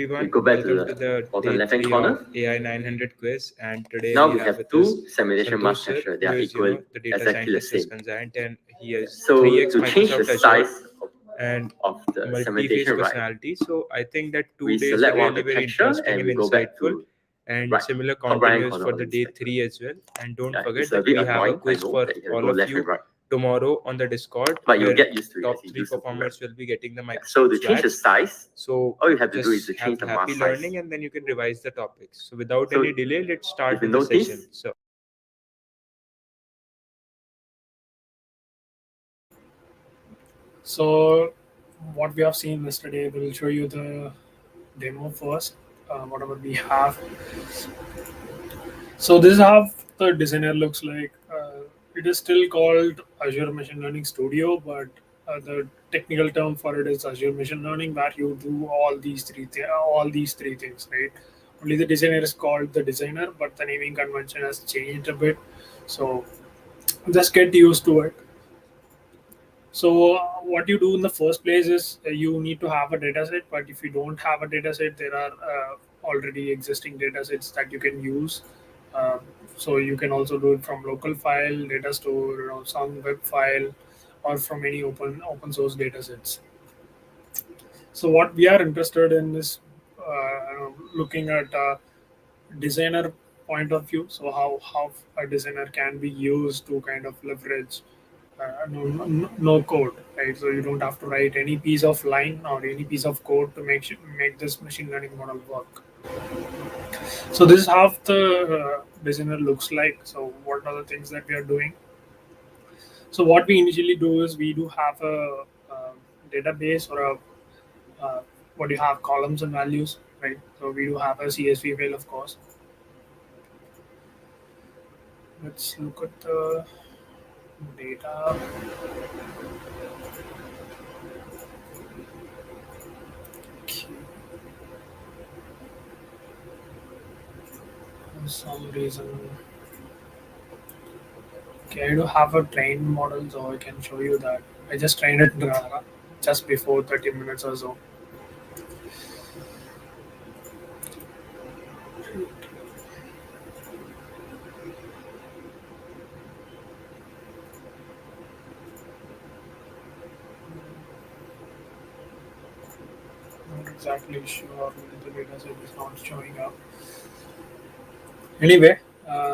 everyone, go back to welcome to the the bottom day left-hand 3 corner. of AI 900 quiz, and today Now we we have have with us two simulation Santosh mask sir, tensor. They who are is, equal, the data exactly the scientist is same. consultant, and he is So 3x to change the Microsoft Azure size and of the multi-phase segmentation, right, personality. So I think that we 2 days were select one of really the very texture interesting and and we go back insightful, to and similar top right-hand continues corner for of the this day vector. 3 as well. And don't Yeah, forget it's a that bit we have a annoying, I quiz know, for that you have to all go of left and you right. tomorrow on the Discord, But you'll where get used to it as top you 3 use the program. performers will be getting the So Microsoft to change the Swag. size, So all you have to do is just to have change the happy mask learning, size. and then you can revise the topics. So without So any delay, let's start if you with the notice, session. So what we have seen yesterday, we'll show you the demo first, whatever we have. So this is how the designer looks like. It is still called Azure Machine Learning Studio, but the technical term for it is Azure Machine Learning, where you do all these three things, right? Only the designer is called the designer, but the naming convention has changed a bit. So just get used to it. So what you do in the first place is you need to have a data set, but if you don't have a data set, there are already existing data sets that you can use. Uh, so you can also do it from local file, data store, some web file, or from any open source data sets. So what we are interested in is looking at designer point of view. So how a designer can be used to kind of leverage no code, right? So you don't have to write any piece of line or any piece of code to make this machine learning model work. So this is how the designer looks like. So what are the things that we are doing? So what we initially do is we do have a, database or a what do you have, columns and values, right? So we do have a CSV file, of course. Let's look at the data. For some reason, okay, I do have a trained model, so I can show you that. I just trained it just before 30 minutes or so. Not exactly sure when the data set is not showing up. Anyway,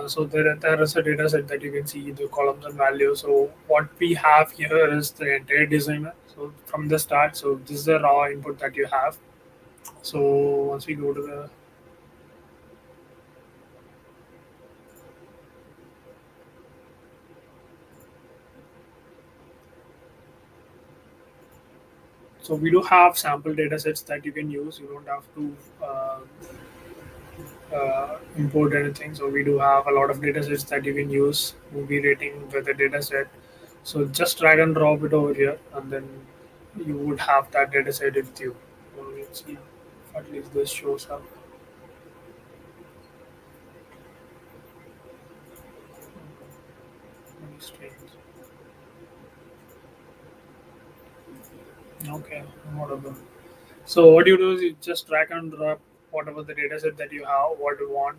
so there is a data set that you can see the columns and values. So what we have here is the entire designer. So from the start, so this is the raw input that you have. So once we go to the so we do have sample data sets that you can use. You don't have to import anything. So we do have a lot of data sets that you can use. Movie rating with a data set. So just drag and drop it over here, and then you would have that data set with you. So let's see if at least this shows up. Very strange. Okay, whatever. So what you do is you just drag and drop whatever the data set that you have, what you want,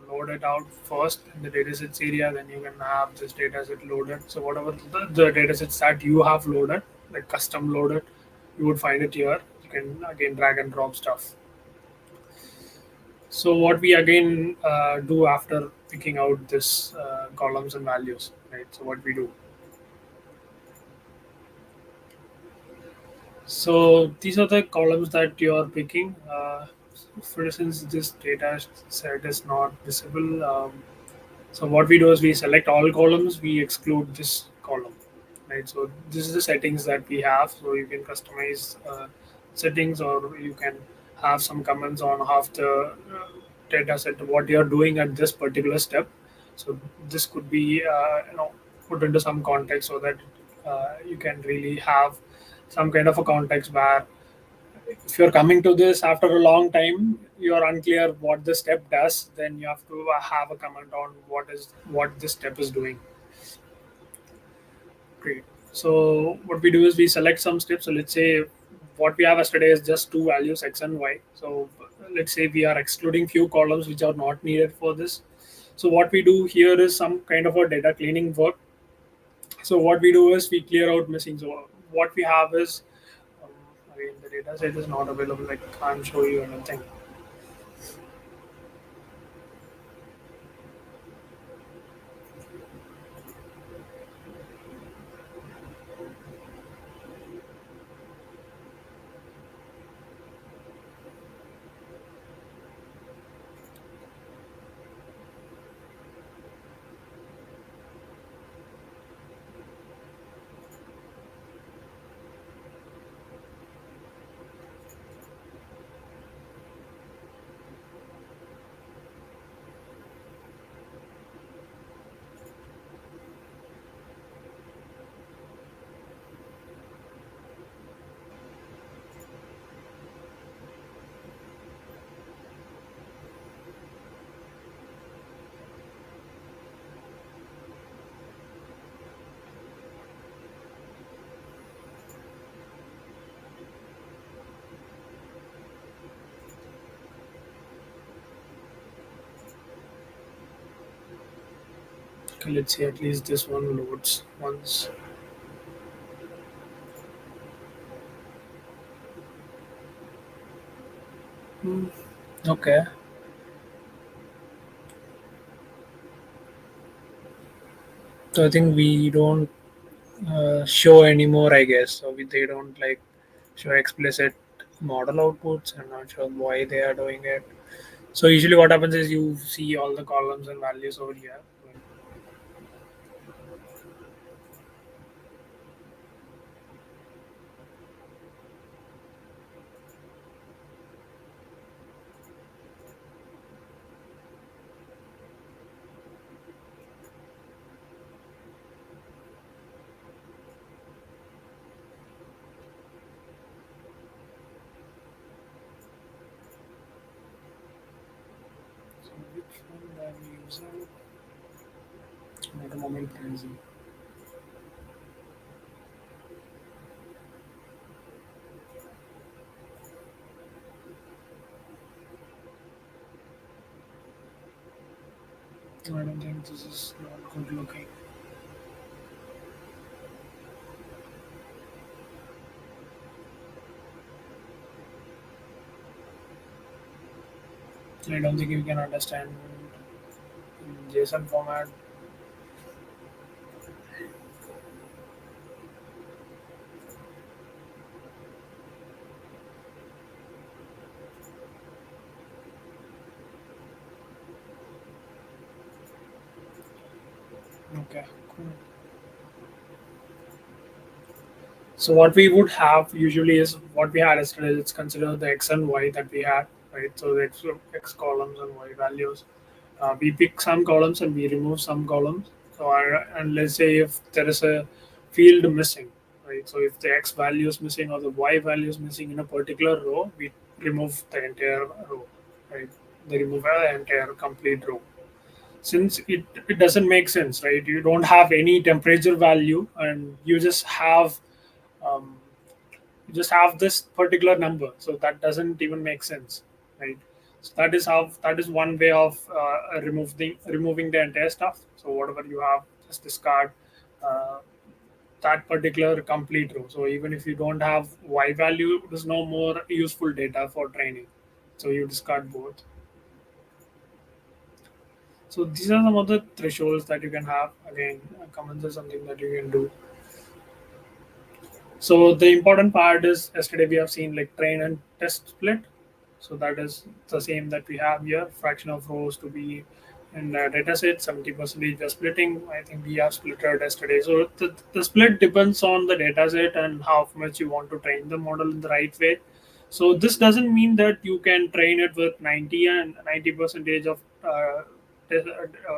load it out first in the datasets area. Then you can have this data set loaded. So whatever the data sets that you have loaded, like custom loaded, you would find it here. You can again drag and drop stuff. So what we again do after picking out this columns and values, right? So what we do. So these are the columns that you are picking. For instance, this data set is not visible. So what we do is we select all columns, we exclude this column, right? So this is the settings that we have. So you can customize settings, or you can have some comments on half the data set, what you're doing at this particular step. So this could be put into some context, so that you can really have some kind of a context where if you're coming to this after a long time, you're unclear what this step does, then you have to have a comment on what this step is doing. Great. So what we do is we select some steps. So let's say what we have yesterday is just two values, x and y. So let's say we are excluding few columns which are not needed for this. So what we do here is some kind of a data cleaning work. So what we do is we clear out missing. So what we have is, um, again, the data set is not available. I can't show you anything. Okay, let's see, at least this one loads once. Hmm, okay. So I think we don't show anymore, I guess. So they don't like show explicit model outputs. I'm not sure why they are doing it. So usually what happens is you see all the columns and values over here. So which one I'm using? At the moment, crazy. I don't think this is not good looking. I don't think you can understand in JSON format. Okay, cool. So what we would have usually is what we had yesterday. Let's consider the x and y that we had, right? So the x columns and y values. We pick some columns and we remove some columns. So and let's say if there is a field missing, right? So if the x value is missing or the y value is missing in a particular row, we remove the entire row, right? They remove the entire complete row. Since it doesn't make sense, right? You don't have any temperature value and um, you just have this particular number, so that doesn't even make sense, right? So that is one way of removing the entire stuff. So whatever you have, just discard uh, that particular complete row. So even if you don't have y value, there's no more useful data for training, so you discard both. So these are some of the thresholds that you can have. Again, comments is something that you can do. So the important part is yesterday we have seen like train and test split. So that is the same that we have here. Fraction of rows to be in the data set, 70% we are splitting. I think we have split it yesterday. So the split depends on the data set and how much you want to train the model in the right way. So this doesn't mean that you can train it with 90 and 90 percentage of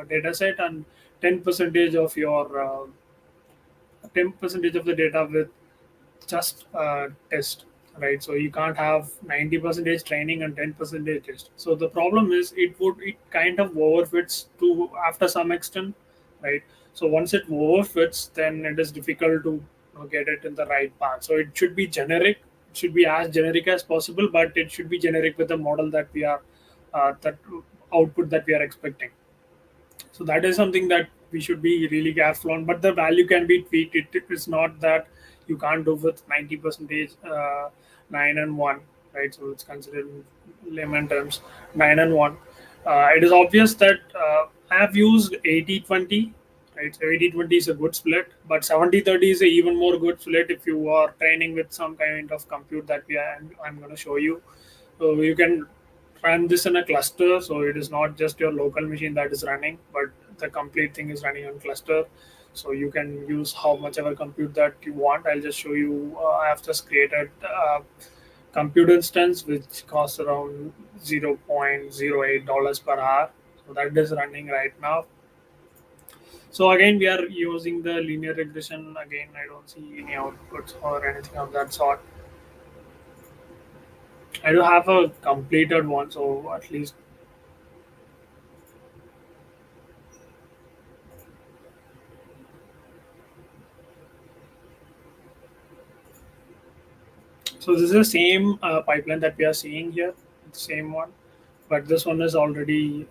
data set and 10 percentage of your 10 percentage of the data with just test, right? So you can't have 90 percentage training and 10 percentage test. So the problem is it kind of overfits to after some extent, right? So once it overfits, then it is difficult to get it in the right path. So it should be generic, should be as generic as possible, but it should be generic with the model that we are that output that we are expecting. So that is something that we should be really careful on. But the value can be tweaked. It is not that you can't do with 90 percentage 9 and 1, right? So it's considered in layman terms 9 and 1. It is obvious that I have used 80-20, right? So 80-20 is a good split, but 70-30 is a even more good split if you are training with some kind of compute that I'm going to show you. So you can run this in a cluster, so it is not just your local machine that is running, but the complete thing is running on cluster. So you can use how much ever compute that you want. I'll just show you. I have just created a compute instance which costs around $0.08 per hour. So that is running right now. So again, we are using the linear regression. Again, I don't see any outputs or anything of that sort. I do have a completed one, so at least. So this is the same pipeline that we are seeing here, the same one, but this one is already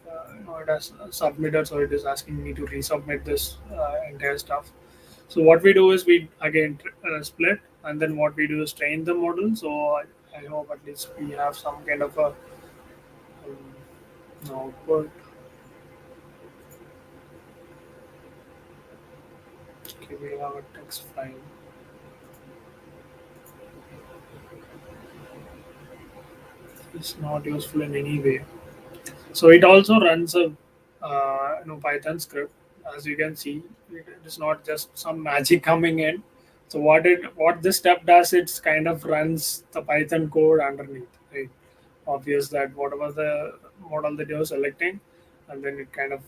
it has submitted, so it is asking me to resubmit this entire stuff. So what we do is we again split, and then what we do is train the model. So I hope at least we have some kind of a output. Okay, we have a text file. It's not useful in any way. So it also runs a Python script. As you can see, it is not just some magic coming in. So what this step does, it's kind of runs the Python code underneath. Right? Obvious that whatever the model that you're selecting, and then it kind of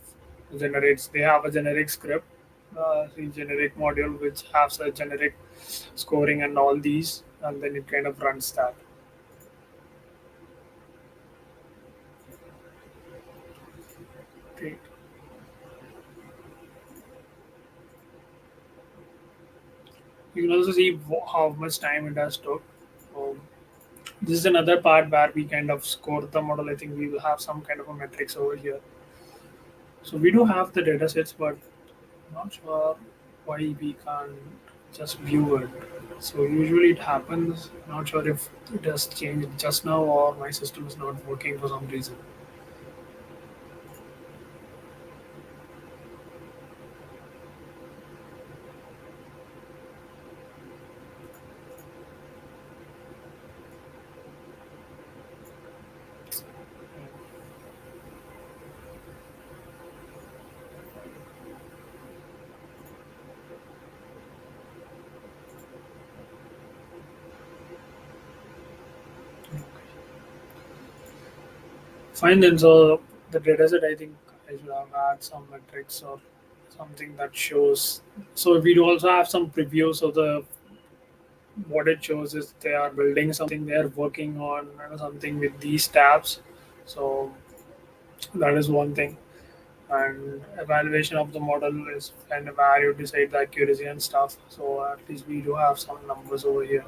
generates. They have a generic script, the generic module which has a generic scoring and all these, and then it kind of runs that. Great. You can also see how much time it has took. So this is another part where we kind of score the model. I think we will have some kind of a metrics over here. So we do have the data sets, but I'm not sure why we can't just view it. So usually it happens. Not sure if it has changed just now or my system is not working for some reason. Fine then. So the data set, I think I should have had some metrics or something that shows. So we do also have some previews of the what it shows is they are building something, they are working on something with these tabs. So that is one thing. And evaluation of the model is kind of where you decide the accuracy and stuff. So at least we do have some numbers over here.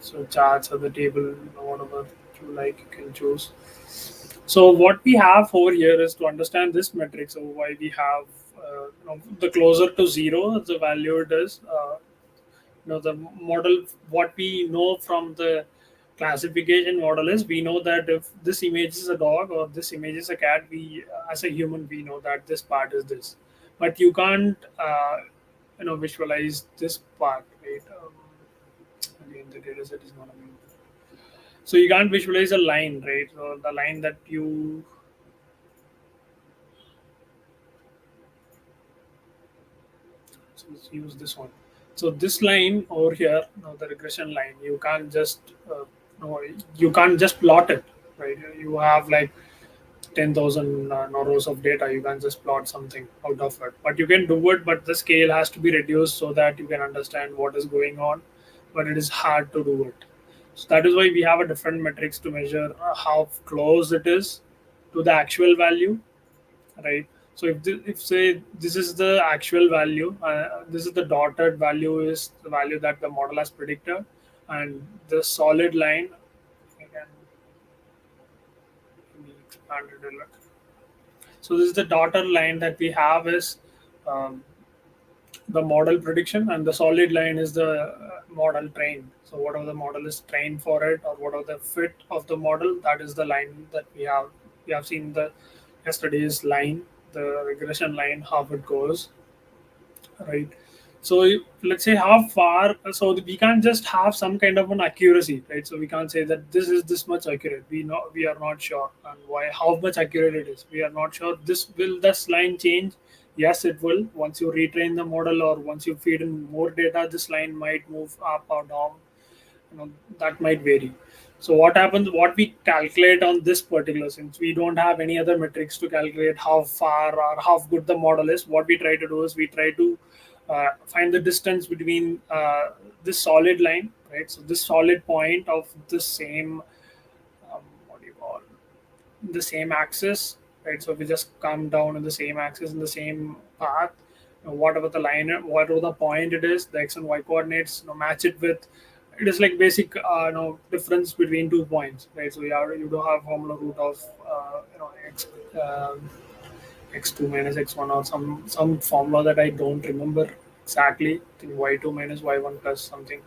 So charts or the table, whatever you like, you can choose. So what we have over here is to understand this metric. So why we have the closer to zero, the value it is. The model, what we know from the classification model is we know that if this image is a dog or this image is a cat, we as a human we know that this part is this, but you can't visualize this part, right? Again, the data set is not available, so you can't visualize a line, right? So the line that you so let's use this one. So this line over here, the regression line, you can't just you can't just plot it, right? You have like 10,000 rows of data. You can just plot something out of it, but you can do it. But the scale has to be reduced so that you can understand what is going on. But it is hard to do it. So that is why we have a different metrics to measure how close it is to the actual value, right? So if say this is the actual value, this is the dotted value is the value that the model has predicted, and the solid line, I can expand it a little. So this is the dotted line that we have is um, the model prediction, and the solid line is the model trained. So whatever the model is trained for it, or whatever the fit of the model, that is the line that we have. We have seen the yesterday's line, the regression line, how it goes, right? So let's say how far. So we can't just have some kind of an accuracy, right? So we can't say that this is this much accurate. We are not sure, and why how much accurate it is. We are not sure. This line change? Yes, it will. Once you retrain the model or once you feed in more data, this line might move up or down. That might vary. So what happens, what we calculate on this particular, since we don't have any other metrics to calculate how far or how good the model is, what we try to do is we try to find the distance between this solid line, right? So this solid point of the same, what do you call, the same axis, right? So we just come down in the same axis in the same path. Whatever the line, whatever the point it is, the x and y coordinates, match it with. It is like basic, difference between 2 points, right? So you do have formula root of x, x2 minus x1, or some formula that I don't remember exactly. I think y2 minus y1 plus something,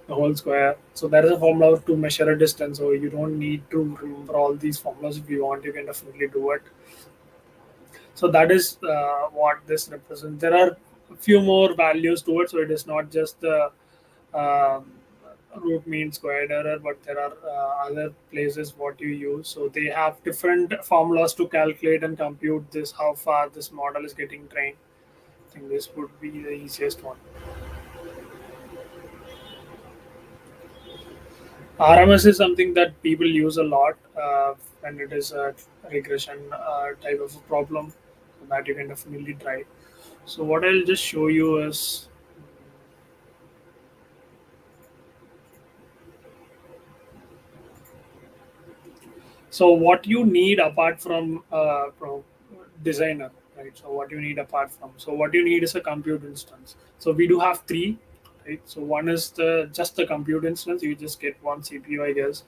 the whole square. So there is a formula to measure a distance. So you don't need to remember all these formulas. If you want, you can definitely do it. So that is what this represents. There are a few more values to it. So it is not just the um, root mean squared error, but there are other places what you use. So they have different formulas to calculate and compute this, how far this model is getting trained. I think this would be the easiest one. RMS is something that people use a lot when it is a regression type of a problem, so that you can definitely try. So what I'll just show you is, so what you need apart from designer, right? So what you need apart from, so what you need is a compute instance. So we do have three, right? So one is the just the compute instance. You just get one CPU, I guess,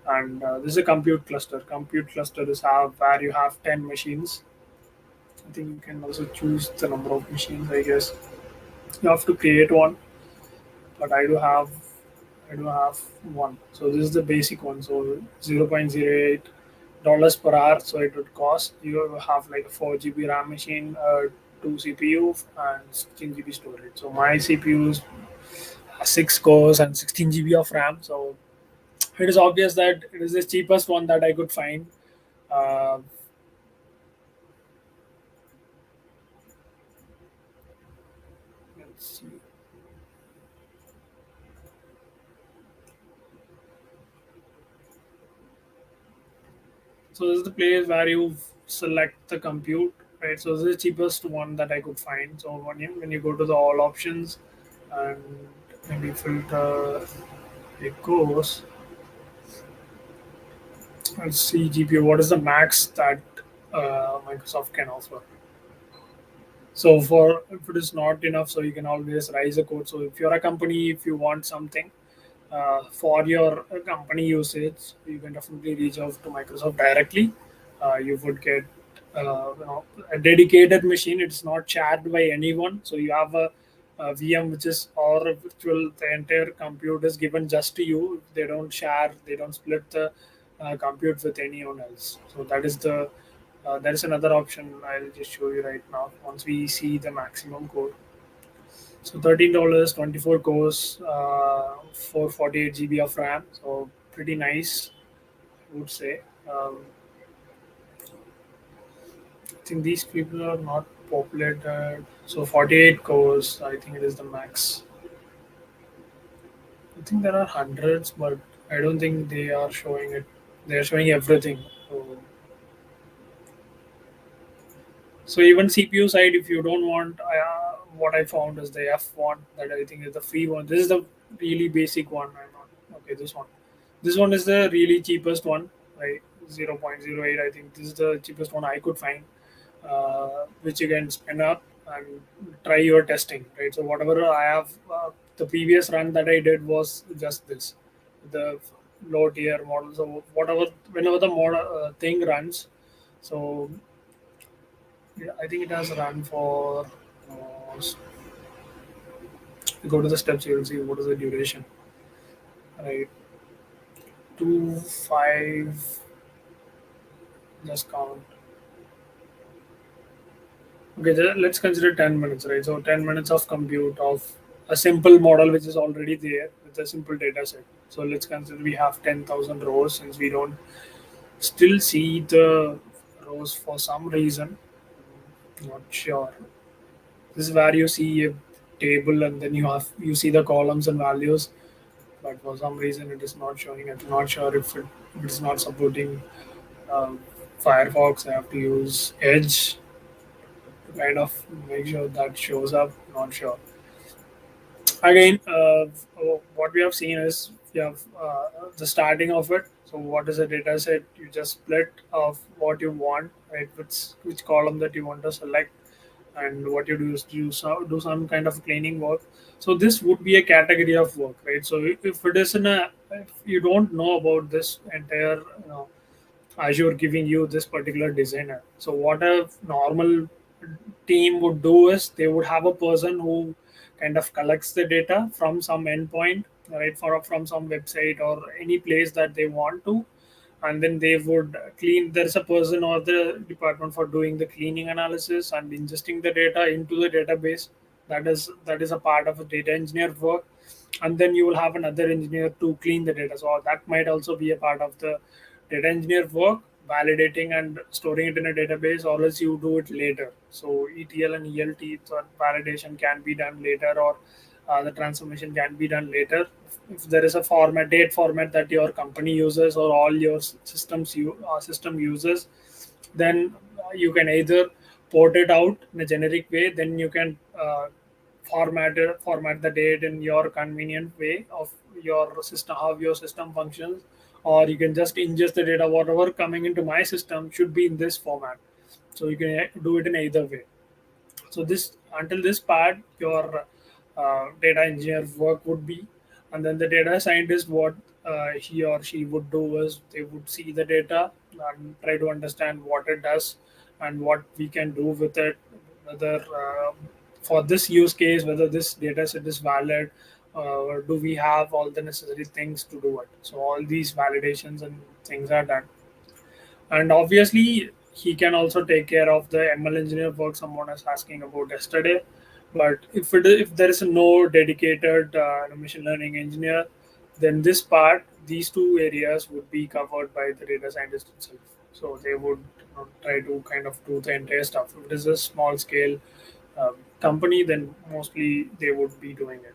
and this is a compute cluster. Compute cluster is have where you have 10 machines. I think you can also choose the number of machines, I guess. You have to create one, but I do have one. So this is the basic one. So 0.08 dollars per hour. So it would cost you have like a 4 GB RAM machine, two CPU, and 16 GB storage. So my CPU is 6 cores and 16 GB of RAM. So it is obvious that it is the cheapest one that I could find. Uh, let's see. So this is the place where you select the compute, right? So this is the cheapest one that I could find. So when you go to the all options and maybe filter, it goes. Let's see GPU. What is the max that Microsoft can offer? So for if it is not enough, so you can always raise a code. So if you're a company, if you want something for your company usage, you can definitely reach out to Microsoft directly. You would get a dedicated machine. It's not shared by anyone. So you have a VM, which is or a virtual. The entire compute is given just to you. They don't share. They don't split the compute with anyone else. So that is another option. I'll just show you right now. Once we see the maximum code. So $13, 24 cores, 448 GB of RAM. So pretty nice, I would say. I think these people are not populated. So 48 cores, I think it is the max. I think there are hundreds, but I don't think they are showing it. They are showing everything. So even CPU side, if you don't want, what I found is the F1 that I think is the free one. This is the really basic one. I'm not okay. This one. This one is the really cheapest one, right? 0.08. I think this is the cheapest one I could find, which you can spin up and try your testing, right? So whatever I have, the previous run that I did was just this, the low tier model. So whatever, whenever the model thing runs, so yeah, I think it has run for. Go to the steps, you will see what is the duration. Right, 2 5. Just count. Okay, let's consider 10 minutes, right? So 10 minutes of compute of a simple model which is already there with a simple data set. So let's consider we have 10,000 rows, since we don't still see the rows for some reason. Not sure. This is where you see a table and then you see the columns and values, but for some reason it is not showing. I'm not sure if it is not supporting um, Firefox. I have to use Edge to kind of make sure that shows up. Not sure. Again, what we have seen is you have the starting of it. So what is a data set? You just split of what you want, right? Which column that you want to select, and what you do is do some kind of cleaning work. So this would be a category of work, right? So if it is if you don't know about this entire, Azure giving you this particular designer. So what a normal team would do is they would have a person who kind of collects the data from some endpoint, right, from some website or any place that they want to, and then they would clean. There's a person or the department for doing the cleaning analysis and ingesting the data into the database. That is a part of a data engineer work, and then you will have another engineer to clean the data. So that might also be a part of the data engineer work, validating and storing it in a database, or else you do it later. So ETL and ELT, so validation can be done later, or the transformation can be done later. If there is a date format that your company uses or all your system uses, then you can either port it out in a generic way, then you can format the date in your convenient way of your system, how your system functions, or you can just ingest the data. Whatever coming into my system should be in this format. So you can do it in either way. So this, until this part, your data engineer work would be, and then the data scientist, what he or she would do is they would see the data and try to understand what it does and what we can do with it, whether for this use case, whether this data set is valid, or do we have all the necessary things to do it. So all these validations and things are done, and obviously he can also take care of the ML engineer work someone is asking about yesterday. But if there is no dedicated machine learning engineer, then these two areas would be covered by the data scientist itself. So they would, try to kind of do the entire stuff. If it is a small scale company, then mostly they would be doing it,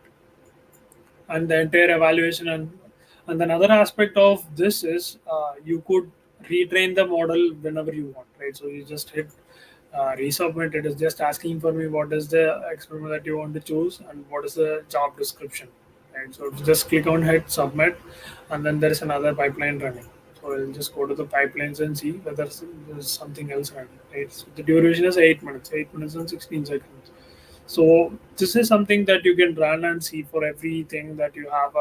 and the entire evaluation. And another aspect of this is you could retrain the model whenever you want, right? So you just hit resubmit. It is just asking for me what is the experiment that you want to choose and what is the job description, right? So just click on hit submit, and then there is another pipeline running. So I'll just go to the pipelines and see whether there's something else running, right? So the duration is 8 minutes and 16 seconds. So this is something that you can run and see for everything that you have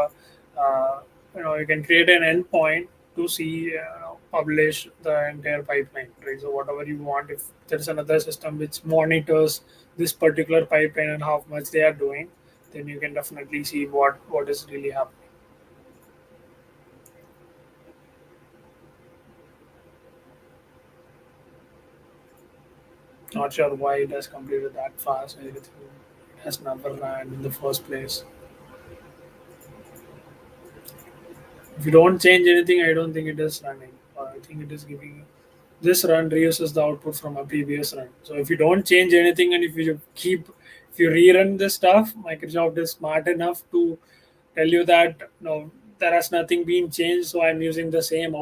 you can create an endpoint to see, publish the entire pipeline, right? So whatever you want, if there's another system which monitors this particular pipeline and how much they are doing, then you can definitely see what is really happening. Not sure why it has completed that fast. It has never ran in the first place. If you don't change anything, I don't think it is running. I think it is giving this run reuses the output from a previous run. So if you don't change anything and if you rerun the stuff, Microsoft is smart enough to tell you that no, there has nothing been changed. So I'm using the same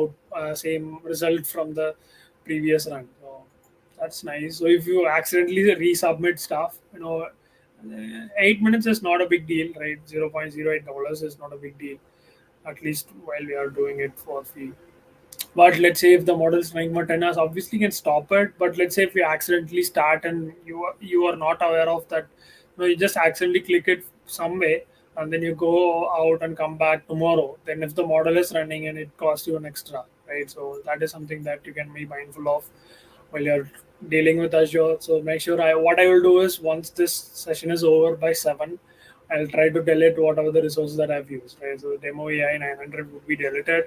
result from the previous run. So that's nice. So if you accidentally resubmit stuff, 8 minutes is not a big deal, right? $0.08 is not a big deal, at least while we are doing it for free. But let's say if the model is running for 10 hours, obviously you can stop it. But let's say if you accidentally start and you are not aware of that, you just accidentally click it some way, and then you go out and come back tomorrow, then if the model is running and it costs you an extra, right? So that is something that you can be mindful of while you're dealing with Azure. So make sure what I will do is once this session is over by 7, I'll try to delete whatever the resources that I've used, right? So demo AI 900 would be deleted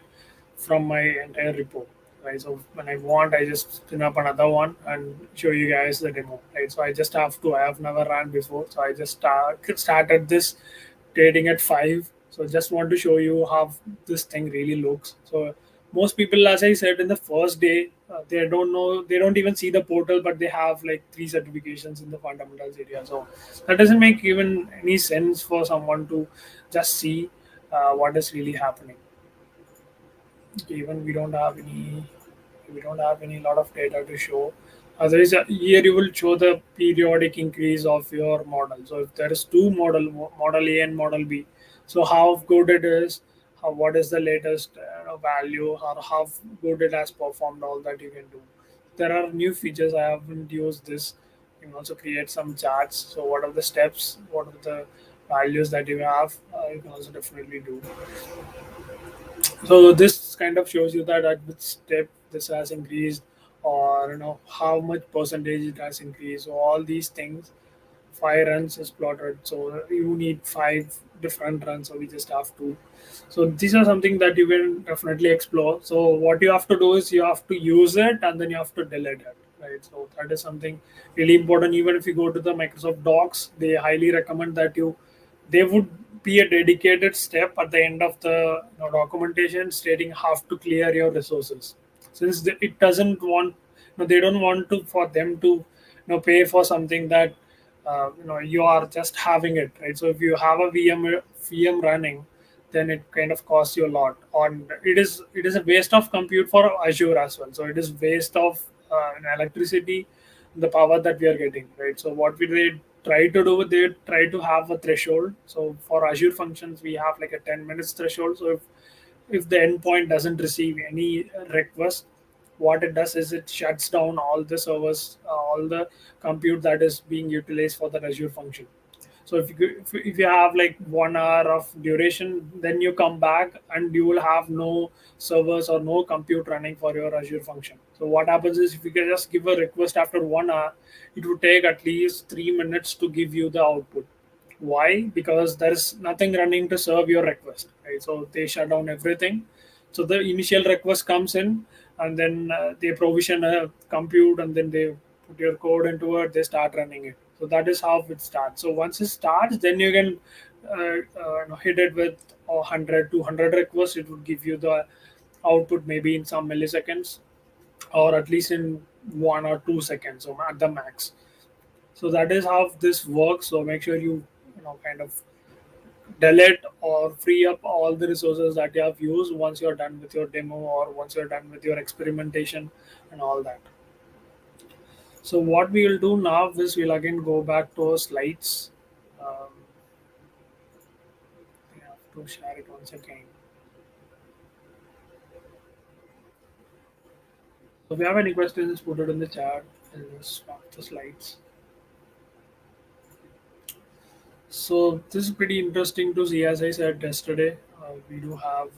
from my entire report, right? So when I want, I just spin up another one and show you guys the demo, right? So I have never ran before, so I just started this trading at 5. So just want to show you how this thing really looks. So most people, as I said, in the first day, they don't know, they don't even see the portal, but they have like 3 certifications in the fundamentals area. So that doesn't make even any sense for someone to just see what is really happening. Even we don't have any lot of data to show. Otherwise, here you will show the periodic increase of your model. So if there is two model A and model B, so how good it is, what is the latest value, or how good it has performed, all that you can do. There are new features. I haven't used this. You can also create some charts. So what are the steps, what are the values that you have, you can also definitely do. So this kind of shows you that at which step this has increased, or how much percentage it has increased. So all these things, 5 runs is plotted. So you need 5 different runs. So we just have two. So these are something that you can definitely explore. So what you have to do is you have to use it and then you have to delete it. Right. So that is something really important. Even if you go to the Microsoft Docs, they highly recommend that they would be a dedicated step at the end of the documentation stating how to clear your resources, since it doesn't want, they don't want to for them to pay for something that you are just having it, right? So if you have a VM running, then it kind of costs you a lot, and it is a waste of compute for Azure as well. So it is waste of electricity, the power that we are getting, right? So what they try to do, they try to have a threshold. So for Azure functions, we have like a 10 minutes threshold. So if the endpoint doesn't receive any request, what it does is it shuts down all the servers, all the compute that is being utilized for the Azure function. So if you have like 1 hour of duration, then you come back and you will have no servers or no compute running for your Azure function. So what happens is if you can just give a request after 1 hour, it would take at least 3 minutes to give you the output. Why? Because there is nothing running to serve your request, right? So they shut down everything. So the initial request comes in, and then they provision a compute, and then they put your code into it. They start running it. So that is how it starts. So once it starts, then you can hit it with 100, 200 requests. It would give you the output maybe in some milliseconds, or at least in 1 or 2 seconds, so at the max. So that is how this works. So make sure you kind of delete or free up all the resources that you have used once you're done with your demo, or once you're done with your experimentation and all that. So what we will do now is we'll again go back to our slides. I have to share it once again. So if you have any questions, put it in the chat and just start the slides. So this is pretty interesting to see. As I said yesterday, we do have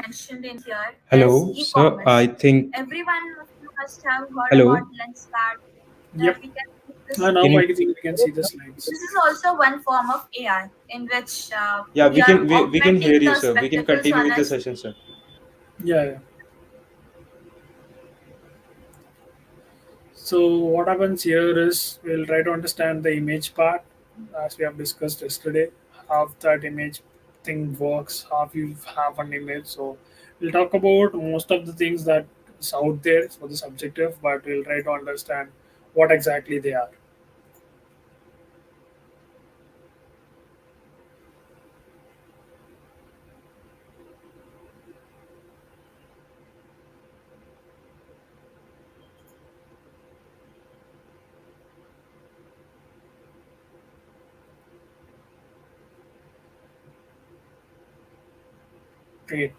mentioned in here Hello, is sir. I e-commerce. think. Everyone of you must have heard about Hello. Lenspad. Yep. We can use this. Now Can I you? think we can see the slides. This is also one form of AI in which Yeah, we we are can. We can hear augmenting you, the sir. We can spectacles continue on with the our. session, sir. Yeah. So what happens here is we'll try to understand the image part as we have discussed yesterday, how that image thing works, how you have an image. So we'll talk about most of the things that is out there for the subjective, but we'll try to understand what exactly they are. Great.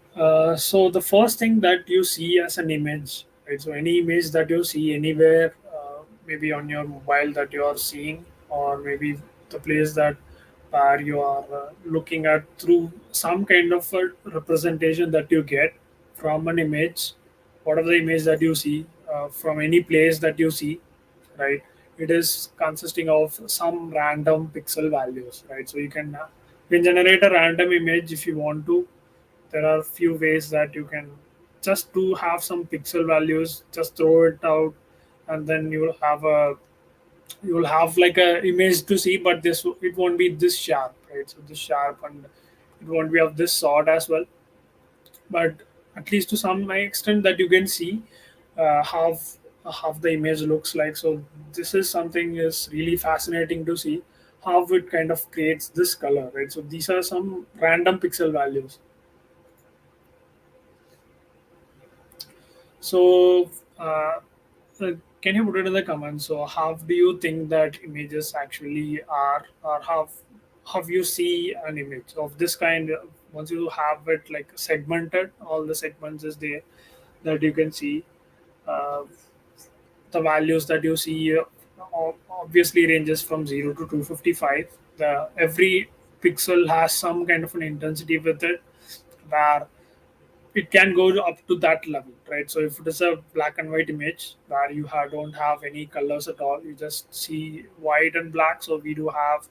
So the first thing that you see as an image, right? So any image that you see anywhere, maybe on your mobile that you are seeing, or maybe the place that where you are looking at through some kind of a representation that you get from an image, whatever the image that you see from any place that you see, right? It is consisting of some random pixel values, right? So you can generate a random image if you want to. There are few ways that you can just to have some pixel values, just throw it out, and then you will have like a image to see, but this it won't be this sharp, right? So this sharp, and it won't be of this sort as well, but at least to some extent that you can see how the image looks like. So this is something is really fascinating to see how it kind of creates this color, right? So these are some random pixel values. So, uh, can you put it in the comments? So, how do you think that images actually are, or how you see an image of this kind? Once you have it like segmented, all the segments is there that you can see. Uh, the values that you see obviously ranges from 0 to 255. The every pixel has some kind of an intensity with it, where it can go up to that level, right? So if it is a black and white image where don't have any colors at all, you just see white and black. So we do have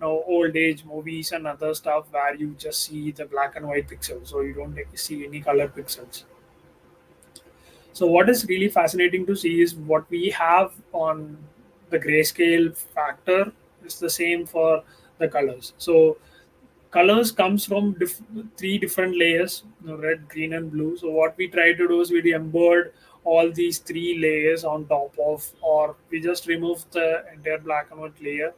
old age movies and other stuff where you just see the black and white pixels, so you don't see any color pixels. So what is really fascinating to see is what we have on the grayscale factor is the same for the colors. So colors comes from three different layers, red, green, and blue. So what we try to do is we embed all these three layers on top of, or we just remove the entire black and white layer,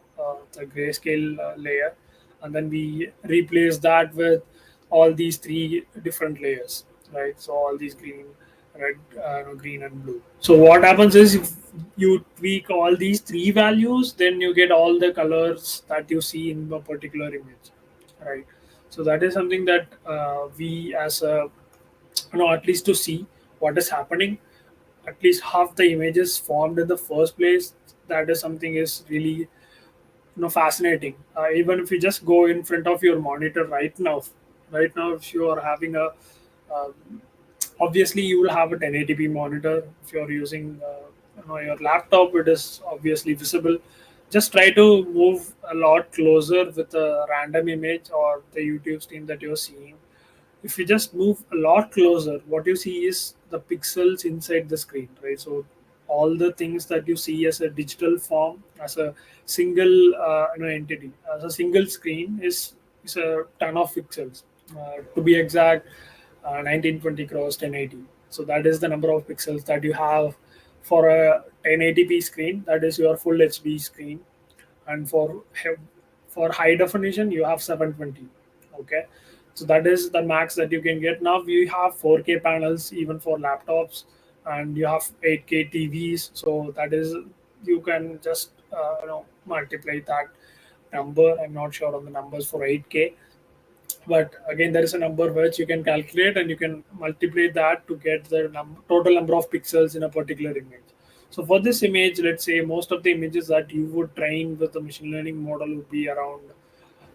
the grayscale layer, and then we replace that with all these three different layers, right? So all these green, red, green, and blue. So what happens is if you tweak all these three values, then you get all the colors that you see in a particular image, right? So that is something that we as a at least to see what is happening, at least half the images formed in the first place, that is something is really fascinating. Even if you just go in front of your monitor right now if you are having a uh, obviously you will have a 1080p monitor. If you're using your laptop, it is obviously visible. Just try to move a lot closer with a random image or the YouTube stream that you're seeing. If you just move a lot closer, what you see is the pixels inside the screen, right? So all the things that you see as a digital form, as a single entity, as a single screen is a ton of pixels. To be exact, 1920 cross 1080. So that is the number of pixels that you have for a 1080p screen. That is your full HD screen, and for high definition you have 720. Okay, so that is the max that you can get. Now we have 4K panels even for laptops, and you have 8K TVs. So that is, you can just multiply that number. I'm not sure on the numbers for 8K, but again there is a number which you can calculate, and you can multiply that to get the total number of pixels in a particular image. So for this image, let's say most of the images that you would train with the machine learning model would be around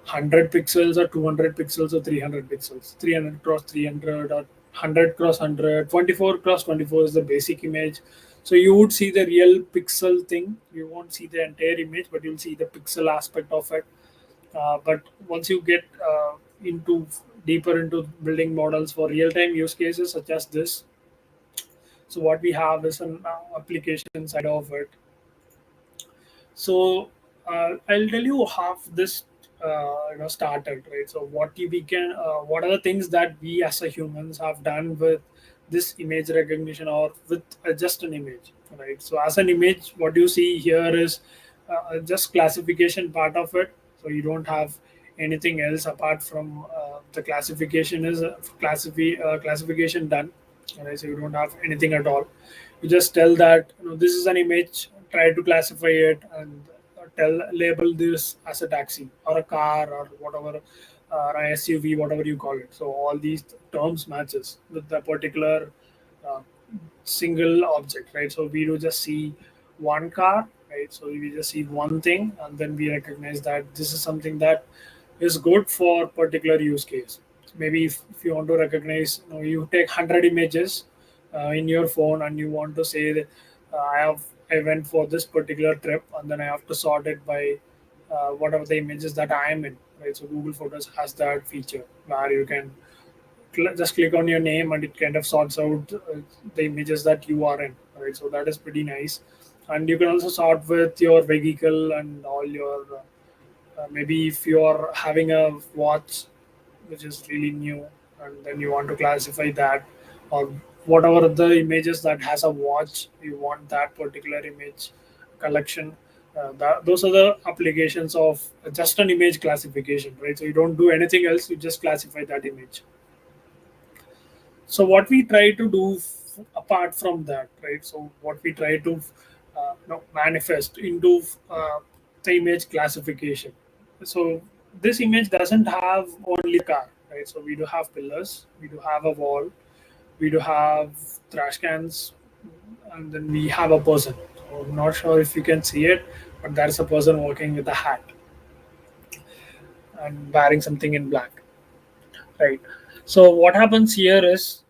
100 pixels or 200 pixels or 300 pixels, 300 cross 300 or 100 cross 100, 24 cross 24 is the basic image. So you would see the real pixel thing. You won't see the entire image, but you'll see the pixel aspect of it. But once you get into deeper into building models for real-time use cases such as this, so what we have is an application side of it. So I'll tell you how this started, right? So what are the things that we as a humans have done with this image recognition or with just an image, right? So as an image, what you see here is just classification part of it. So you don't have anything else apart from the classification is classification done. Right? So you don't have anything at all. You just tell that this is an image, try to classify it, and tell label this as a taxi or a car or whatever, an SUV, whatever you call it. So all these terms matches with the particular uh, single object, right? So we do just see one car, right? So we just see one thing, and then we recognize that this is something that is good for particular use case. Maybe if you want to recognize, you take 100 images in your phone, and you want to say that I went for this particular trip, and then I have to sort it by whatever the images that I am in, right? So Google Photos has that feature where you can just click on your name, and it kind of sorts out the images that you are in, right? So that is pretty nice. And you can also sort with your vehicle and all your maybe if you are having a watch which is really new, and then you want to classify that, or whatever the images that has a watch, you want that particular image collection. Those are the applications of just an image classification, right? So you don't do anything else, you just classify that image. So what we try to do apart from that, right? So what we try to manifest into the image classification. So this image doesn't have only a car, right? So we do have pillars, we do have a wall, we do have trash cans, and then we have a person. So I'm not sure if you can see it, but there's a person walking with a hat and wearing something in black, right? So what happens here is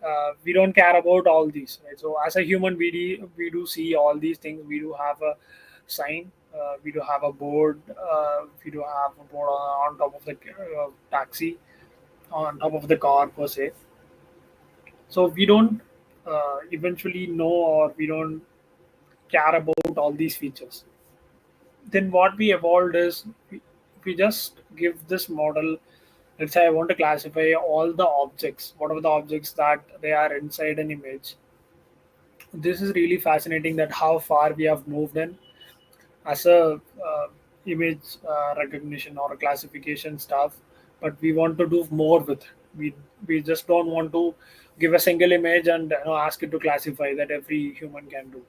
we don't care about all these, right? So as a human, we do see all these things. We do have a sign, we do have a board, we do have a board on top of the taxi, on top of the car per se. So we don't eventually know, or we don't care about all these features. Then what we evolved is we just give this model, let's say I want to classify all the objects, whatever the objects that they are inside an image. This is really fascinating that how far we have moved in as a image recognition or a classification stuff, but we want to do more with it. We just don't want to give a single image and ask it to classify that every human can do.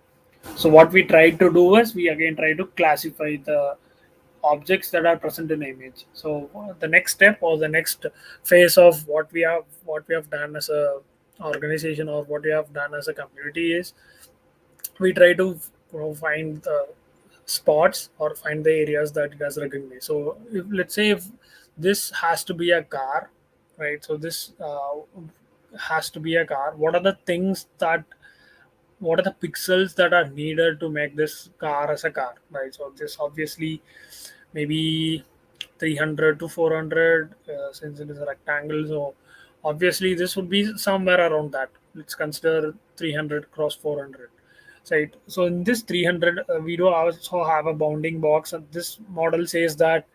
So what we try to do is we again try to classify the objects that are present in the image. So the next step or the next phase of what we have done as a organization, or what we have done as a community, is we try to find the spots or find the areas that it has recognized. So let's say if this has to be a car, right? So this has to be a car. What are the pixels that are needed to make this car as a car, right? So this obviously maybe 300 to 400, since it is a rectangle. So obviously this would be somewhere around that. Let's consider 300 cross 400, right? So in this 300, we do also have a bounding box, and this model says that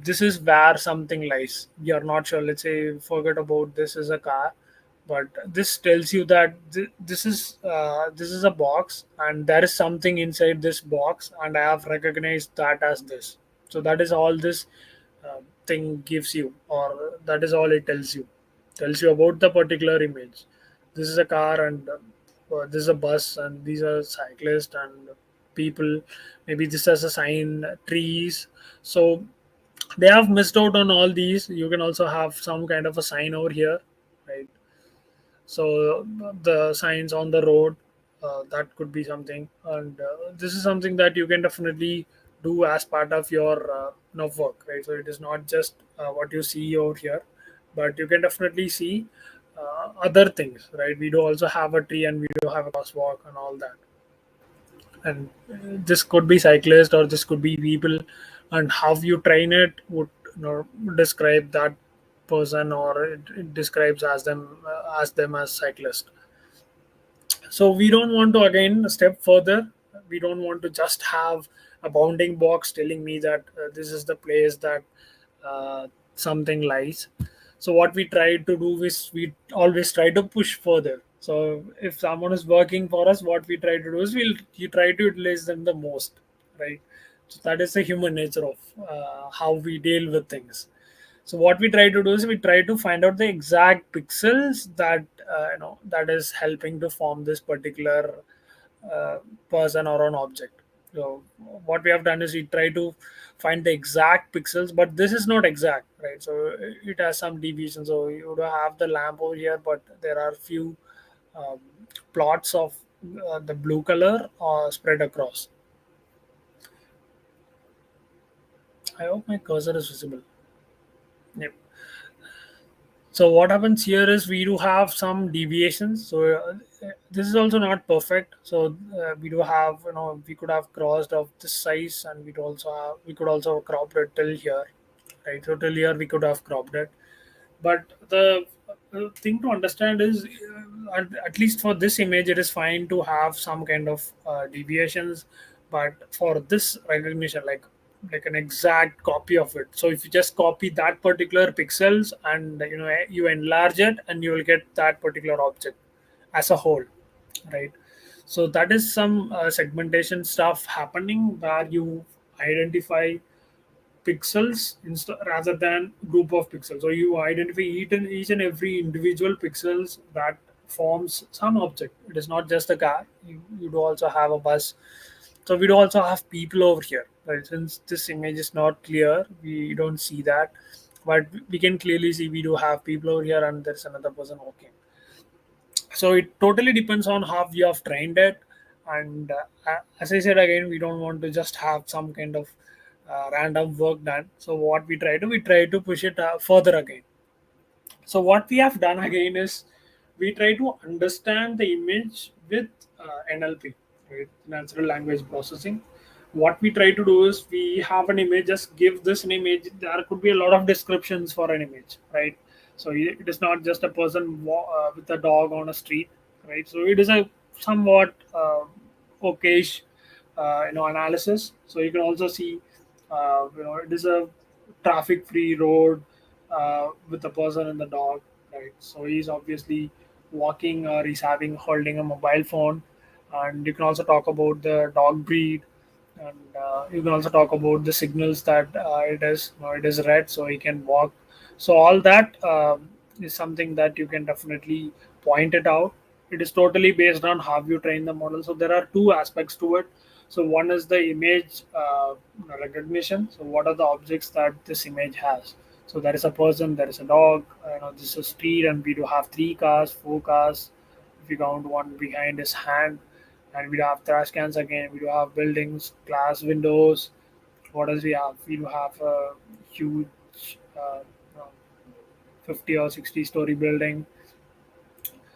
this is where something lies. We are not sure. Let's say forget about this is a car, but this tells you that this is a box, and there is something inside this box, and I have recognized that as this. So that is all this thing gives you, or that is all it tells you about the particular image. This is a car, and this is a bus, and these are cyclists and people. Maybe this has a sign, trees. So they have missed out on all these. You can also have some kind of a sign over here, right? So the signs on the road, that could be something, and this is something that you can definitely do as part of your work, right? So it is not just what you see over here, but you can definitely see other things, right? We do also have a tree and we do have a crosswalk and all that. And this could be cyclist or this could be people, and how you train it would describe that person, or it describes as them as cyclist. So we don't want to again step further. We don't want to just have a bounding box telling me that this is the place that something lies. So what we try to do is we always try to push further. So if someone is working for us, what we try to do is you try to utilize them the most, right? So that is the human nature of how we deal with things. So what we try to do is we try to find out the exact pixels that is helping to form this particular person or an object. So what we have done is we try to find the exact pixels, but this is not exact, right? So it has some deviation. So you would have the lamp over here, but there are few um, plots of the blue color spread across. I hope my cursor is visible. Yep. So what happens here is we do have some deviations. So this is also not perfect. So we do have, we could have crossed of this size, and we could also have cropped it till here, right? So till here we could have cropped it. But the thing to understand is, at least for this image, it is fine to have some kind of deviations. But for this recognition, like an exact copy of it, so if you just copy that particular pixels and you enlarge it, and you will get that particular object as a whole, right? So that is some segmentation stuff happening, where you identify pixels rather than group of pixels. So you identify each and every individual pixels that forms some object. It is not just a car. You do also have a bus. So we do also have people over here. Right? Since this image is not clear, we don't see that, but we can clearly see we do have people over here, and there's another person walking. So it totally depends on how you have trained it. And as I said again, we don't want to just have some kind of random work done. So what we try to push it further again. So what we have done again is we try to understand the image with NLP, right? Natural language processing. What we try to do is we have an image, just give this an image. There could be a lot of descriptions for an image, right? So it is not just a person with a dog on a street, right? So it is a somewhat okayish, analysis. So you can also see, it is a traffic-free road with the person and the dog, right? So he's obviously walking, or he's holding a mobile phone. And you can also talk about the dog breed, and you can also talk about the signals that it is red, so he can walk. So all that is something that you can definitely point it out. It is totally based on how you train the model. So there are two aspects to it. So one is the image recognition. So what are the objects that this image has? So there is a person, there is a dog, this is a street, and we do have 3 cars, 4 cars. If you count one behind his hand, and we do have trash cans again. We do have buildings, glass windows. What else we have? We do have a huge, uh, you know, 50 or 60-story building.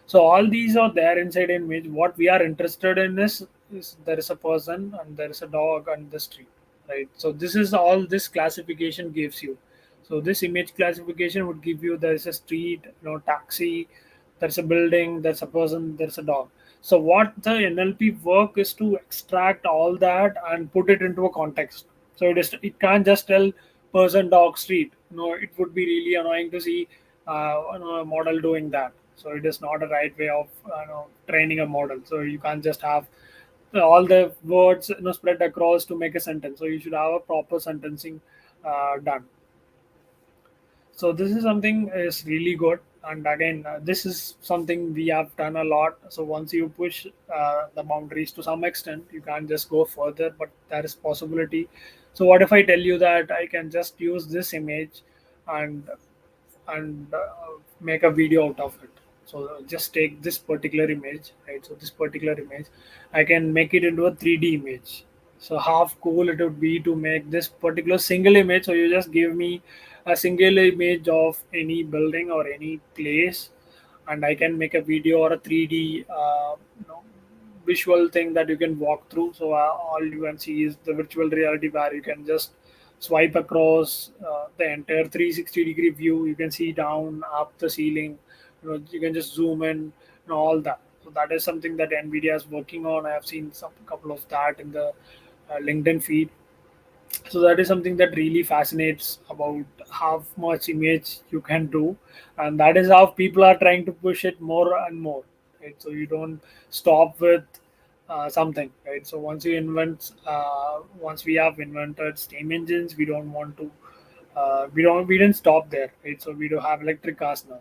So all these are there inside image. What we are interested in is there is a person and there is a dog on the street, right? So this is all this classification gives you. So this image classification would give you there is a street, taxi, there's a building, there's a person, there's a dog. So what the NLP work is to extract all that and put it into a context. So it can't just tell person, dog, street. It would be really annoying to see a model doing that. So it is not a right way of training a model. So you can't just have all the words spread across to make a sentence. So you should have a proper sentencing done. So this is something is really good. And again, this is something we have done a lot. So once you push the boundaries to some extent, you can't just go further, but there is possibility. So what if I tell you that I can just use this image and make a video out of it? So just take this particular image, right? So this particular image, I can make it into a 3D image. So how cool it would be to make this particular single image. So you just give me a single image of any building or any place, and I can make a video or a 3D visual thing that you can walk through. So all you can see is the virtual reality where you can just swipe across the entire 360-degree view. You can see down, up the ceiling. You can just zoom in, all that. So that is something that NVIDIA is working on. I have seen some couple of that in the LinkedIn feed. So that is something that really fascinates about how much image you can do, and that is how people are trying to push it more and more, right? So you don't stop with something, right? So once we have invented steam engines, we don't want to we didn't stop there, right? So we do have electric cars now.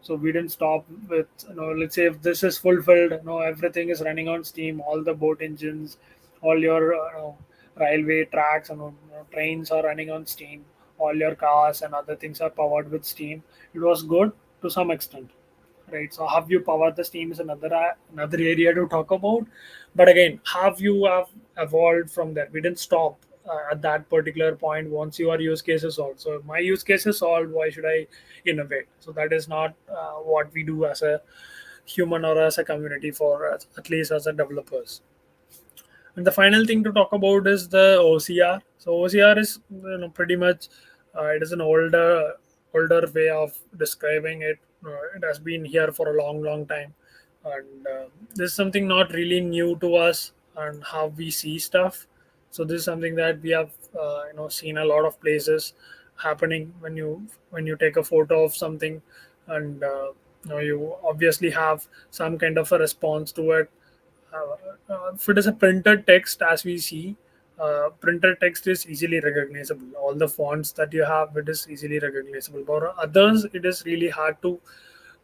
So we didn't stop with, let's say if this is fulfilled, everything is running on steam, all the boat engines, all your railway tracks and trains are running on steam, all your cars and other things are powered with steam. It was good to some extent, right? So how you power the steam is another area to talk about. But again, how you have evolved from there. We didn't stop at that particular point once your use case is solved. So my use case is solved, why should I innovate? So that is not what we do as a human or as a community, for at least as a developers. And the final thing to talk about is the OCR. So OCR is, pretty much it is an older way of describing it. It has been here for a long time, and this is something not really new to us and how we see stuff. So this is something that we have seen a lot of places happening. When you take a photo of something, and you obviously have some kind of a response to it. If it is a printed text, as we see, printed text is easily recognizable. All the fonts that you have, it is easily recognizable. For others, it is really hard to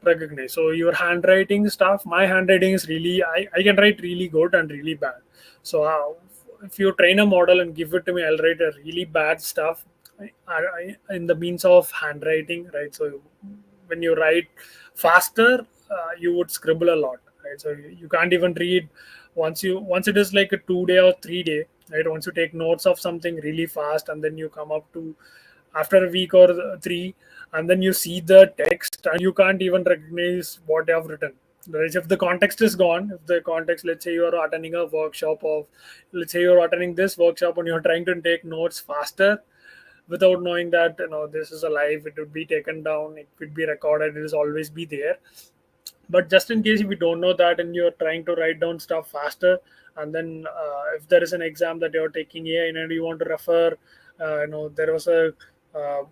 recognize. So your handwriting stuff, my handwriting is really, I can write really good and really bad. So if you train a model and give it to me, I'll write a really bad stuff in the means of handwriting, right? So when you write faster, you would scribble a lot, right? So you can't even read once it is like a 2 day or 3 day, right? Once you take notes of something really fast, and then you come up to after a week or three, and then you see the text and you can't even recognize what they have written. Whereas if the context is gone, if the context, let's say you are attending a workshop of, let's say you're attending this workshop and you're trying to take notes faster, without knowing that this is a live, it would be taken down, it would be recorded, it will always be there. But just in case if you don't know that and you're trying to write down stuff faster, and then if there is an exam that you're taking here and you want to refer, there was a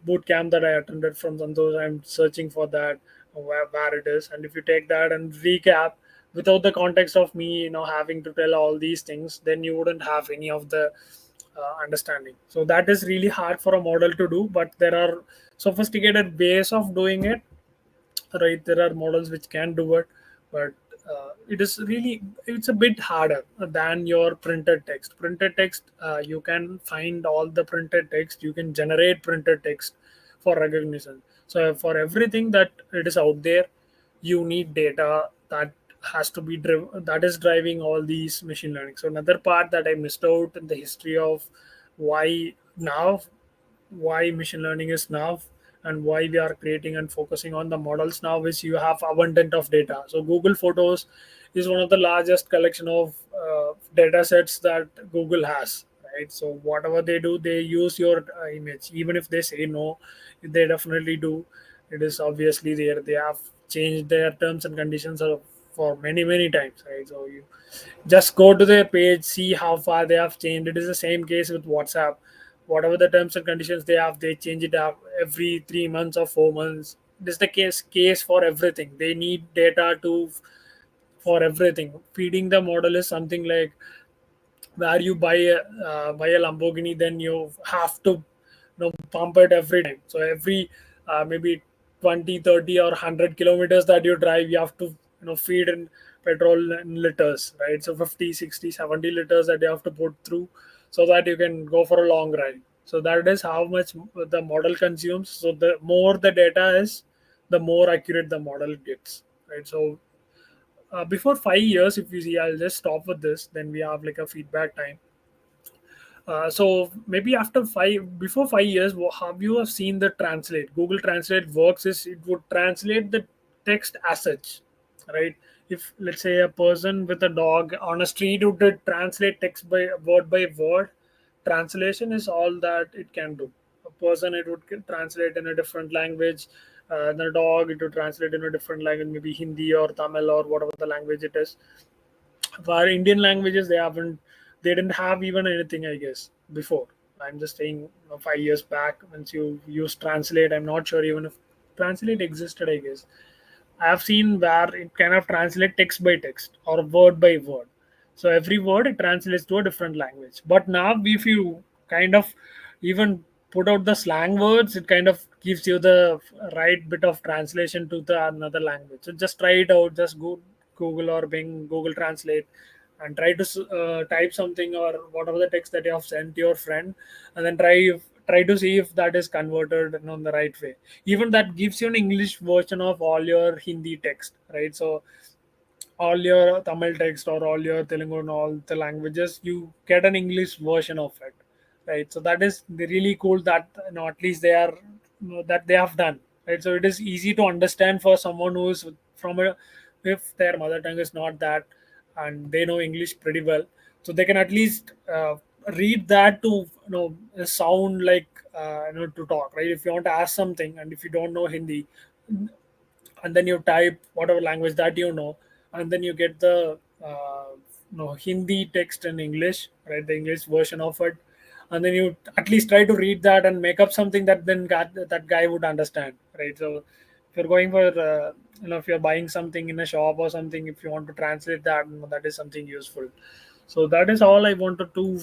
boot camp that I attended from Santosh. I'm searching for that, where it is, and if you take that and recap without the context of me having to tell all these things, then you wouldn't have any of the understanding. So that is really hard for a model to do, but there are sophisticated ways of doing it, right? There are models which can do it, but it's a bit harder than your printed text. You can find all the printed text, you can generate printed text for recognition. So for everything that it is out there, you need data that has to be that is driving all these machine learning. So another part that I missed out in the history of why now, why machine learning is now, and why we are creating and focusing on the models now, is you have abundant of data. So Google Photos is one of the largest collection of data sets that Google has, right? So whatever they do, they use your image. Even if they say no, they definitely do. It is obviously there. They have changed their terms and conditions for many times, right? So you just go to their page, see how far they have changed. It is the same case with WhatsApp. Whatever the terms and conditions they have, they change it up every 3 months or 4 months. This is the case for everything. They need data to for everything. Feeding the model is something like where you buy a Lamborghini, then you have to pump it every time. So every maybe 20, 30 or 100 kilometers that you drive, you have to feed in petrol in liters, right? So 50, 60, 70 liters that you have to put through, so that you can go for a long ride. So that is how much the model consumes. So the more the data is, the more accurate the model gets, right? So before 5 years, if you see, I'll just stop with this, then we have like a feedback time. So maybe before 5 years, have you have seen the translate? Google Translate works is it would translate the text as such, right? If let's say a person with a dog on a street would translate text by word, translation is all that it can do. A person, it would translate in a different language. The dog, it would translate in a different language, maybe Hindi or Tamil or whatever the language it is. For Indian languages, they didn't have even anything, I guess, before. I'm just saying, 5 years back, once you use translate, I'm not sure even if translate existed, I guess. I have seen where it kind of translate text by text or word by word. So every word it translates to a different language. But now, if you kind of even put out the slang words, it kind of gives you the right bit of translation to the another language. So just try it out. Just go Google or Bing, Google Translate, and try to type something or whatever the text that you have sent to your friend, and then try to see if that is converted in the right way. Even that gives you an English version of all your Hindi text, right? So all your Tamil text or all your Telugu and all the languages, you get an English version of it, right? So that is really cool that at least they are that they have done, right? So it is easy to understand for someone who is from a if their mother tongue is not that and they know English pretty well, so they can at least read that to sound like to talk, right? If you want to ask something and if you don't know Hindi, and then you type whatever language that you know, and then you get the Hindi text in English, right? The English version of it, and then you at least try to read that and make up something that that guy would understand, right? So if you're going for if you're buying something in a shop or something, if you want to translate that, that is something useful. So that is all I wanted to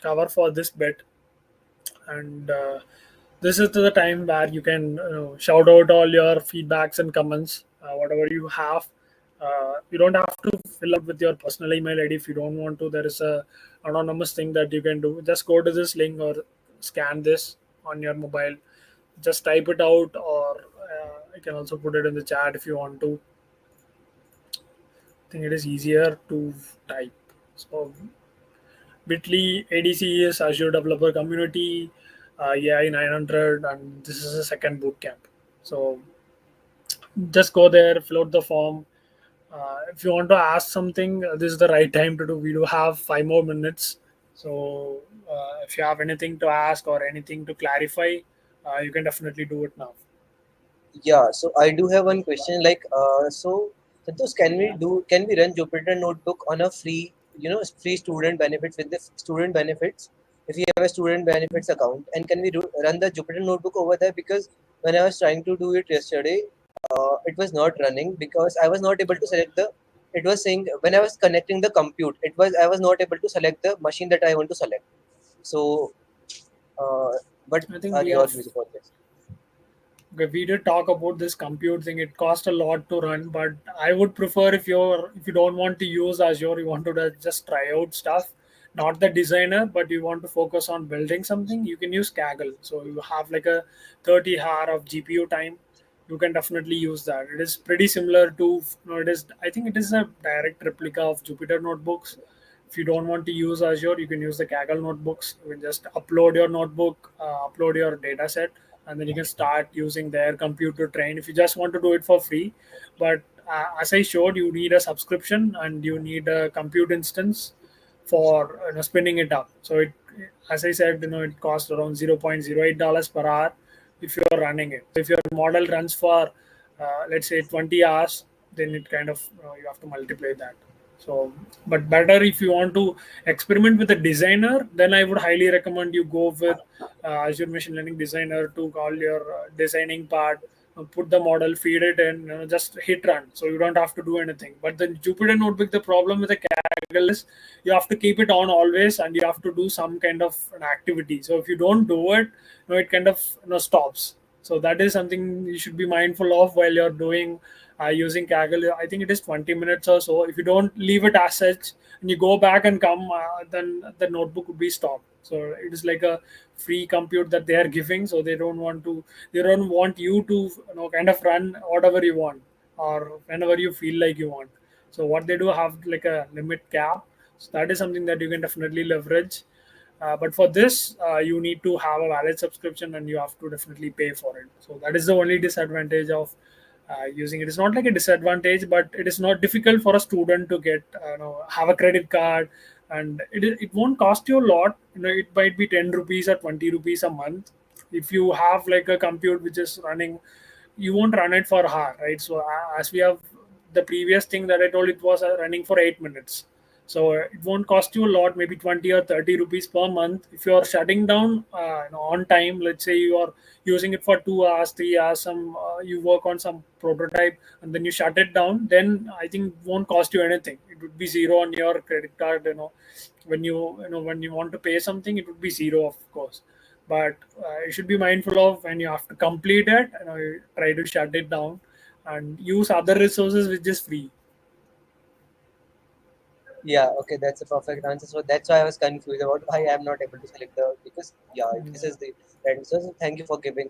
cover for this bit. And this is the time where you can shout out all your feedbacks and comments, whatever you have. You don't have to fill out with your personal email ID if you don't want to. There is a anonymous thing that you can do. Just go to this link or scan this on your mobile. Just type it out, or I can also put it in the chat if you want to. I think it is easier to type. So Bitly ADC is Azure Developer Community, AI 900, and this is a second bootcamp. So just go there, fill out the form. If you want to ask something, this is the right time to do. We do have 5 more minutes. So if you have anything to ask or anything to clarify, you can definitely do it now. Yeah, so I do have one question. So Santosh, can we run Jupyter Notebook on a free, free student benefits with the student benefits? If you have a student benefits account, and can we run the Jupyter Notebook over there? Because when I was trying to do it yesterday, it was not running because I was not able to select the. It was saying when I was connecting the compute, I was not able to select the machine that I want to select. So, uh, what I think are we your have views about this? Okay, we did talk about this compute thing. It costs a lot to run, but I would prefer if you don't want to use Azure, you want to just try out stuff, not the designer, but you want to focus on building something, you can use Kaggle. So you have like a 30 hour of GPU time. You can definitely use that. It is pretty similar to it is. I think it is a direct replica of Jupyter notebooks. If you don't want to use Azure, you can use the Kaggle notebooks. You can just upload your notebook, upload your data set, and then you can start using their compute to train if you just want to do it for free. But as I showed, you need a subscription and you need a compute instance for spinning it up. So it, as I said, it costs around $0.08 per hour if you're running it. So if your model runs for let's say 20 hours, then it kind of you have to multiply that. So, but better if you want to experiment with a designer, then I would highly recommend you go with Azure Machine Learning Designer to call your designing part, put the model, feed it in, just hit run. So you don't have to do anything. But the Jupyter Notebook, the problem with the Kaggle is you have to keep it on always, and you have to do some kind of an activity. So if you don't do it, it kind of stops. So that is something you should be mindful of while you're doing using Kaggle. I think it is 20 minutes or so. If you don't leave it as such and you go back and come, then the notebook would be stopped. So it is like a free compute that they are giving. So they don't want you to kind of run whatever you want or whenever you feel like you want. So what they do have like a limit cap. So that is something that you can definitely leverage. But for this, you need to have a valid subscription and you have to definitely pay for it. So that is the only disadvantage of using it. It's not like a disadvantage, but it is not difficult for a student to get have a credit card, and it won't cost you a lot. It might be 10 rupees or 20 rupees a month. If you have like a compute which is running, you won't run it for hour, right? So as we have the previous thing that I told, it was running for 8 minutes. So it won't cost you a lot, maybe 20 or 30 rupees per month. If you are shutting down on time, let's say you are using it for 2 hours, 3 hours, you work on some prototype and then you shut it down, then I think it won't cost you anything. It would be zero on your credit card. When you want to pay something, it would be zero, of course. But you should be mindful of when you have to complete it. You try to shut it down and use other resources which is free. Yeah, okay, that's a perfect answer. So that's why I was confused about why I'm not able to select the, because yeah, this is the right answer. So thank you for giving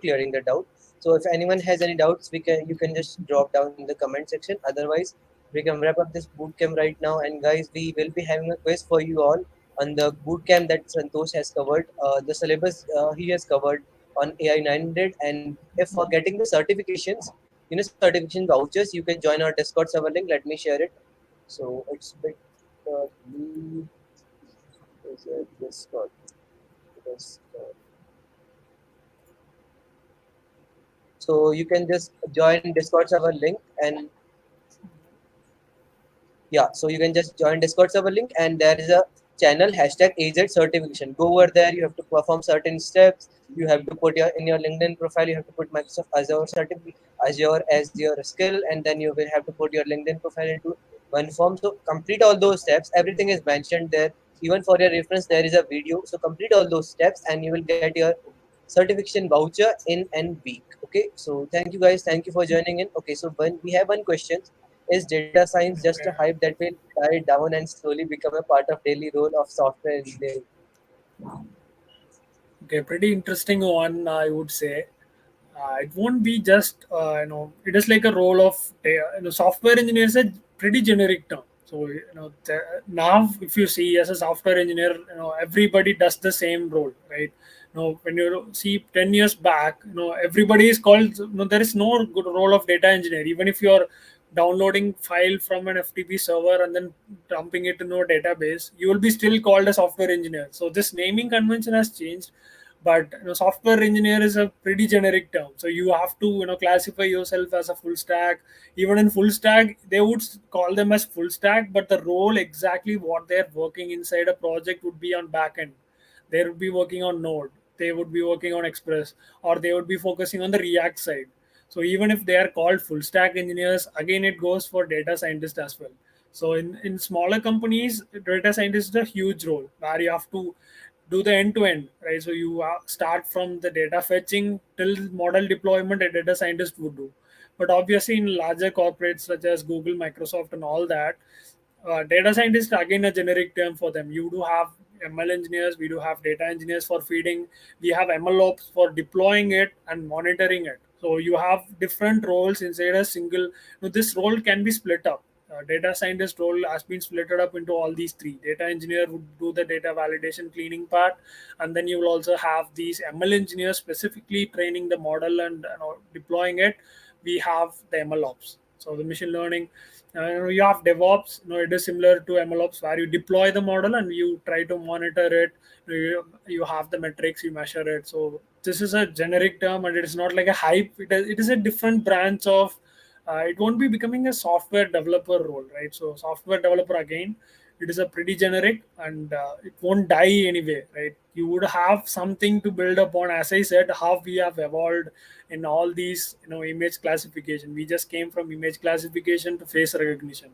clearing the doubt. So if anyone has any doubts, you can just drop down in the comment section. Otherwise, we can wrap up this bootcamp right now. And guys, we will be having a quiz for you all on the bootcamp that Santosh has covered. The syllabus he has covered on AI 900. And if for getting the certifications, certification vouchers, you can join our Discord server link. Let me share it. So it's bit lead is a Discord. Discord. So you can just join Discord server link, and yeah, so you can just join Discord server link, and there is a channel hashtag AZ certification. Go over there. You have to perform certain steps. You have to put in your LinkedIn profile. You have to put Microsoft Azure certificate, Azure as your skill, and then you will have to put your LinkedIn profile into one form. So complete all those steps. Everything is mentioned there. Even for your reference, there is a video. So complete all those steps, and you will get your certification voucher in an week. Okay. So thank you guys. Thank you for joining in. Okay. So when we have one question, is data science just a hype that will die down and slowly become a part of daily role of software engineering? Okay, pretty interesting one, I would say. It won't be just it is like a role of software engineer is a pretty generic term. So now if you see as a software engineer, everybody does the same role, right? When you see 10 years back, everybody is called. There is no good role of data engineer. Even if you are downloading file from an FTP server and then dumping it into a database, you will be still called a software engineer. So this naming convention has changed, but software engineer is a pretty generic term. So you have to classify yourself as a full stack. Even in full stack, they would call them as full stack, but the role exactly what they're working inside a project would be on backend. They would be working on Node, they would be working on Express, or they would be focusing on the React side. So even if they are called full stack engineers, again it goes for data scientists as well. So in smaller companies, data scientist is a huge role where you have to do the end to end, right? So you start from the data fetching till model deployment, a data scientist would do. But obviously, in larger corporates such as Google, Microsoft, and all that, data scientist again a generic term for them. You do have ML engineers, we do have data engineers for feeding, we have ML ops for deploying it and monitoring it. So you have different roles inside a single. This role can be split up. Data scientist role has been split up into all these three. Data engineer would do the data validation cleaning part, and then you will also have these ML engineers specifically training the model and deploying it. We have the ML ops, so the machine learning. You have DevOps. It is similar to MLOps where you deploy the model and you try to monitor it. You have the metrics, you measure it. So this is a generic term, and it is not like a hype. It is a different branch of. It won't be becoming a software developer role, right? So software developer again, it is a pretty generic, and it won't die anyway, right? You would have something to build upon. As I said, how we have evolved in all these image classification. We just came from image classification to face recognition.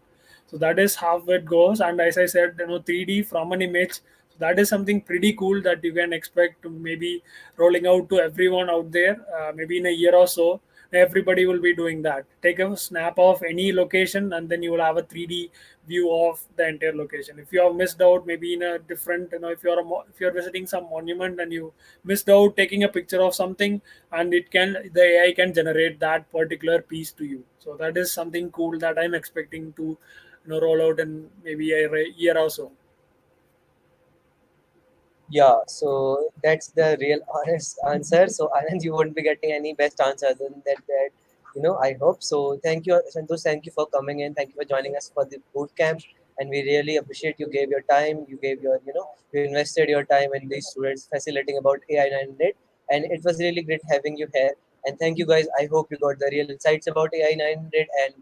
So that is how it goes. And as I said, 3D from an image, so that is something pretty cool that you can expect to maybe rolling out to everyone out there, maybe in a year or so. Everybody will be doing that. Take a snap of any location and then you will have a 3D view of the entire location. If you have missed out maybe in a different, if you're visiting some monument and you missed out taking a picture of something, and the AI can generate that particular piece to you. So that is something cool that I'm expecting to roll out in maybe a year or so. Yeah, so that's the real honest answer. So Anand, you won't be getting any best answer than that. I hope so. Thank you, Santosh. Thank you for coming in. Thank you for joining us for the boot camp. And we really appreciate you gave your time. You gave your, you invested your time in these students facilitating about AI 900. And it was really great having you here. And thank you guys. I hope you got the real insights about AI 900 and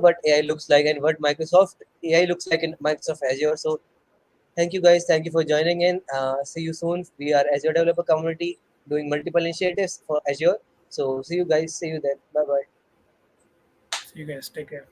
what AI looks like and what Microsoft AI looks like in Microsoft Azure. So thank you guys. Thank you for joining in. See you soon. We are Azure Developer Community doing multiple initiatives for Azure. So see you guys. See you then. Bye bye. See you guys. Take care.